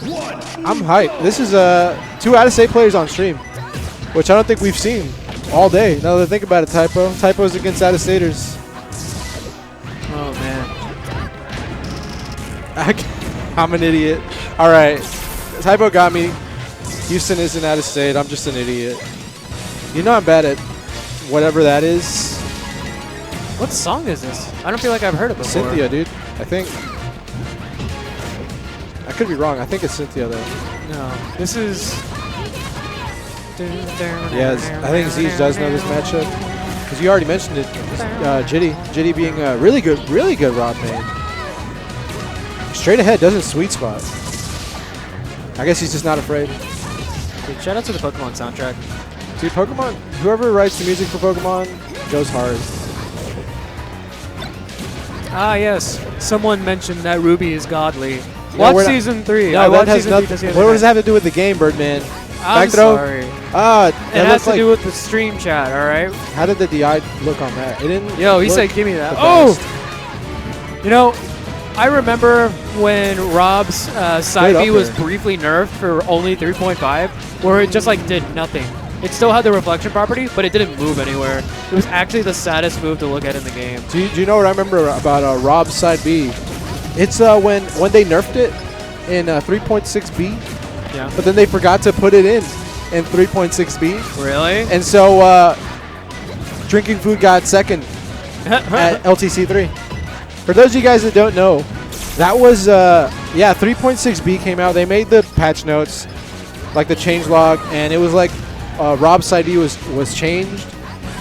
I'm hyped. This is 2 out-of-state players on stream, which I don't think we've seen all day. Now that I think about it, Typo. Typo's against out-of-staters. Oh, man. I'm an idiot. All right. Typo got me. Houston isn't out-of-state. I'm just an idiot. You know I'm bad at whatever that is. What song is this? I don't feel like I've heard it before. Cynthia, dude. I think. I could be wrong. I think it's Cynthia, though. No. This is... Yeah, I think Zeej does know this matchup. Because you already mentioned it. Jitty. Jitty being a really good Rob main. Straight ahead doesn't sweet spot. I guess he's just not afraid. Dude, shout out to the Pokemon soundtrack. Dude, Pokemon, whoever writes the music for Pokemon goes hard. Ah, yes. Someone mentioned that Ruby is godly. Yeah, Watch Season 3. No, that has nothing. What does that have to do with the game, Birdman? I'm Back throw? sorry. Ah, it has to do with the stream chat, alright? How did the DI look on that? It didn't. Yo, he said, give me that. Oh! You know, I remember when Rob's side B was briefly nerfed for only 3.5, where it just like did nothing. It still had the reflection property, but it didn't move anywhere. It was actually the saddest move to look at in the game. Do you know what I remember about Rob's side B? It's when they nerfed it in 3.6B, yeah. But then they forgot to put it in 3.6B. Really? And so Drinking Food got second at LTC3. For those of you guys that don't know, that was, 3.6B came out. They made the patch notes, like the changelog, and it was like Rob's side B was changed,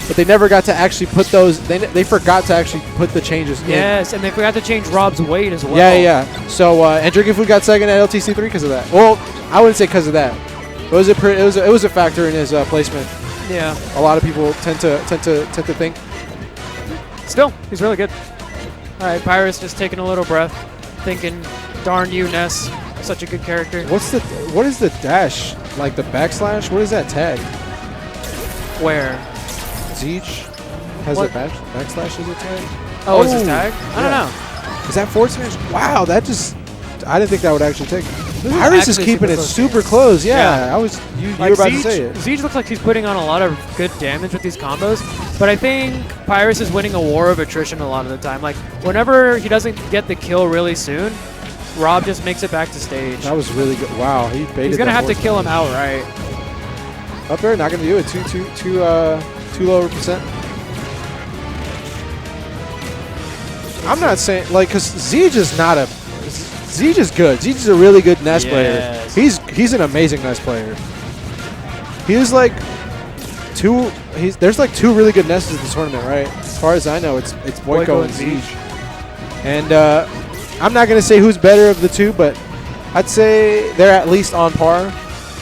but they never got to actually put those. They forgot to actually put the changes in. Yes, and they forgot to change Rob's weight as well. Yeah. So and Drinking Food got second at LTC3 because of that. Well, I wouldn't say because of that. It was a factor in his placement. Yeah. A lot of people tend to think. Still, he's really good. All right, Pyrrhus just taking a little breath, thinking, darn you, Ness. Such a good character. What is the dash? Like the backslash? What is that tag? Where? Zeej has a backslash as a tag? Oh, is it tag? I don't know. Is that forward smash? Wow, I didn't think that would actually take. Pyrrhus is keeping it super close. Yeah. You were about to say it. Zeej looks like he's putting on a lot of good damage with these combos, but I think Pyrrhus is winning a war of attrition a lot of the time. Like, whenever he doesn't get the kill really soon, Rob just makes it back to stage. That was really good. Wow, he baited. He's gonna have to kill him outright. Up there, not gonna do it. Too low of a percent. I'm not saying because Zeej is not a. Zeej is good. Zeej is a really good Ness player. He's an amazing Ness player. There's like two really good Nesses in this tournament, right? As far as I know, it's Boyko and Zeej. And I'm not gonna say who's better of the two, but I'd say they're at least on par.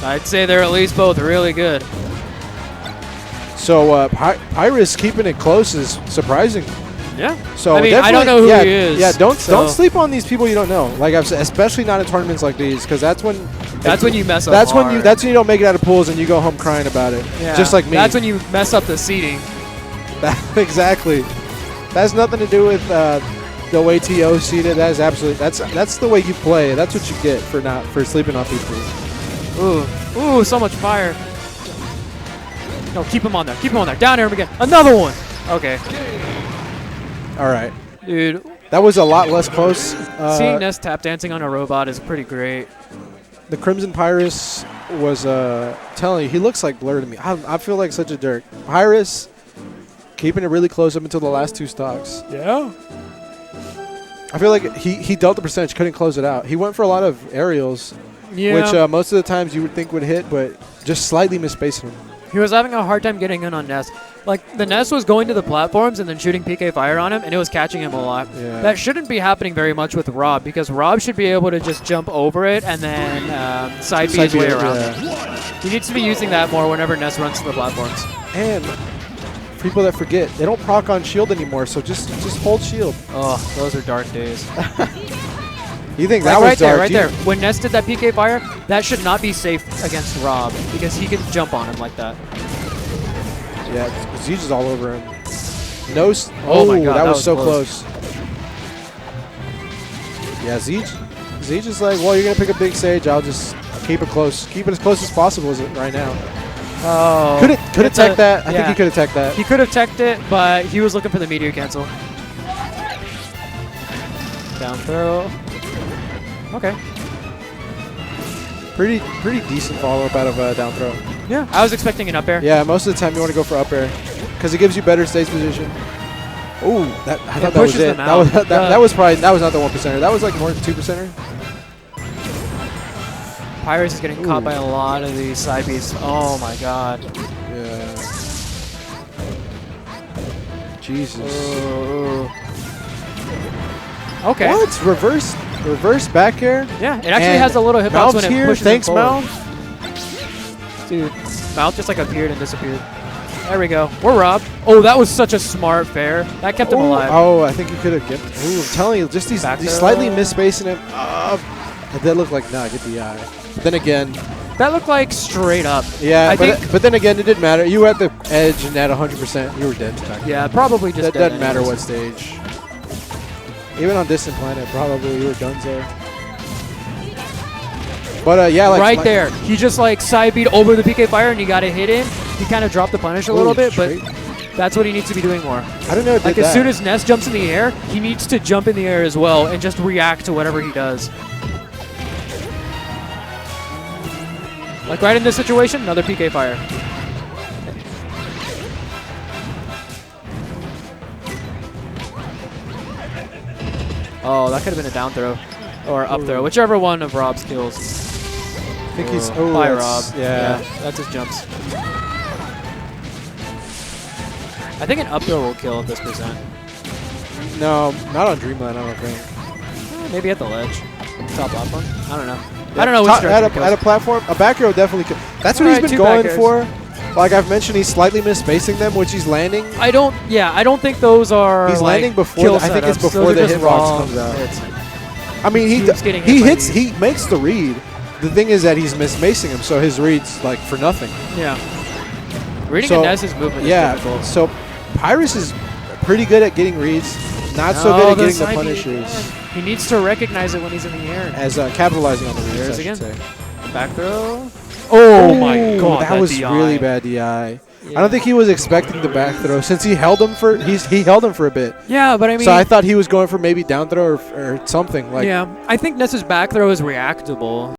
I'd say they're at least both really good. So Pyrrhus keeping it close is surprising. Yeah. So I mean, I don't know who he is. Yeah, don't sleep on these people you don't know. Like I've said, especially not in tournaments like these, because that's when you mess up. That's when you don't make it out of pools and you go home crying about it. Yeah. Just like me. That's when you mess up the seating. Exactly. That has nothing to do with the way TO seated. That is absolutely that's the way you play. That's what you get for sleeping on people. Ooh, so much fire. No, keep him on there. Keep him on there. Down air him again. Another one. Okay. All right. Dude. That was a lot less close. Seeing Ness tap dancing on a robot is pretty great. The Crimson Pyrrhus was telling you, he looks like Blur to me. I feel like such a jerk. Pyrrhus keeping it really close up until the last two stocks. Yeah. I feel like he dealt the percentage, couldn't close it out. He went for a lot of aerials, which most of the times you would think would hit, but just slightly misspacing them. He was having a hard time getting in on Ness. Like, the Ness was going to the platforms and then shooting PK fire on him, and it was catching him a lot. Yeah. That shouldn't be happening very much with Rob, because Rob should be able to just jump over it and then side B his way around it. He needs to be using that more whenever Ness runs to the platforms. And for people that forget, they don't proc on shield anymore, so just hold shield. Oh, those are dark days. You think that was right there. When Ness did that PK fire, that should not be safe against Rob, because he can jump on him like that. Yeah, Zeej is all over him. Oh my God, that was so close. Yeah, Zeej Zeej is like, well, you're gonna pick a big stage. I'll just keep it close. Keep it as close as possible right now. Oh. Could have teched that. I think he could have teched that. He could have teched it, but he was looking for the meteor cancel. Down throw. Okay. Pretty decent follow-up out of down throw. Yeah. I was expecting an up air. Yeah, most of the time you want to go for up air because it gives you better stage position. Ooh, I thought that was it. That was not the 1%er. That was like more than 2%er. Pyrrhus is getting caught by a lot of these side beats. Oh my god. Yeah. Jesus. Okay. What? Reverse back air? Yeah, it actually has a little hitbox when it pushes Thanks, him forward. Mouth. Dude, Mouth just like appeared and disappeared. There we go. We're robbed. Oh, that was such a smart fair. That kept him alive. Oh, I think you could have get. Ooh, I'm telling you, just these slightly misspacing him. That looked like get the eye. But then again, that looked like straight up. Yeah, but then again, it didn't matter. You were at the edge and at 100%, you were dead. Yeah, probably just. That doesn't matter what stage. Even on Distant Planet, probably you were donezo. But yeah, like there, he just like side beat over the PK fire and you got to hit him. He kind of dropped the punish a little bit, but that's what he needs to be doing more. I don't know. Like as soon as Ness jumps in the air, he needs to jump in the air as well and just react to whatever he does. Like right in this situation, another PK fire. Oh, that could have been a down throw or up throw, whichever one of Rob's kills. I think he's by Rob. Yeah, that's his jumps. I think an up throw will kill at this percent. No, not on Dreamland, I don't think. Maybe at the ledge. Top platform? I don't know. Yeah, I don't know which at a platform, a back arrow definitely could. That's what he's been going for. Like I've mentioned, he's slightly misspacing them, which he's landing. I don't think those are. He's landing before. I think it's before the hitbox comes out. I mean, he makes the read. The thing is that he's misspacing him, so his read's like for nothing. Yeah. Reading a Ness's movement is difficult. So Pyrrhus is pretty good at getting reads, not so good at getting the punishes. He needs to recognize it when he's in the air. As capitalizing on the reads, I should say. Back throw. Oh my god, that was really bad DI. Yeah. I don't think he was expecting the back throw since he held him for he held him for a bit. Yeah, but I mean, so I thought he was going for maybe down throw or something like. Yeah, I think Ness's back throw is reactable.